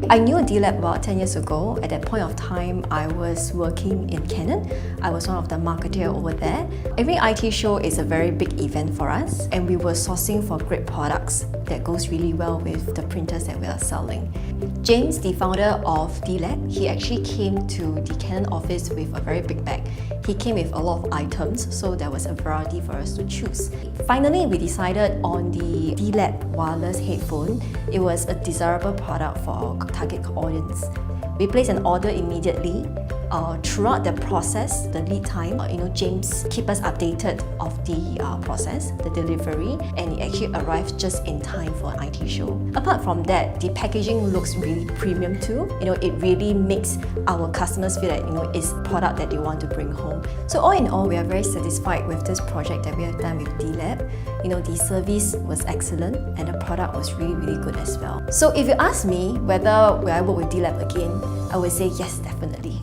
I knew D.LAB about 10 years ago. At that point of time, I was working in Canon. I was one of the marketeers over there. Every IT show is a very big event for us, and we were sourcing for great products that goes really well with the printers that we are selling. James, the founder of D.LAB, he actually came to the Canon office with a very big bag. He came with a lot of items, so there was a variety for us to choose. Finally, we decided on the D.LAB wireless headphone. It was a desirable product for our target audience. We placed an order immediately. Throughout the process, the lead time, James keep us updated of the process, the delivery, and it actually arrived just in time for an IT show. Apart from that, the packaging looks really premium too. It really makes our customers feel like it's product that they want to bring home. So all in all, we are very satisfied with this project that we have done with D.LAB. The service was excellent and the product was really, really good as well. So if you ask me whether will I work with D.LAB again, I would say yes, definitely.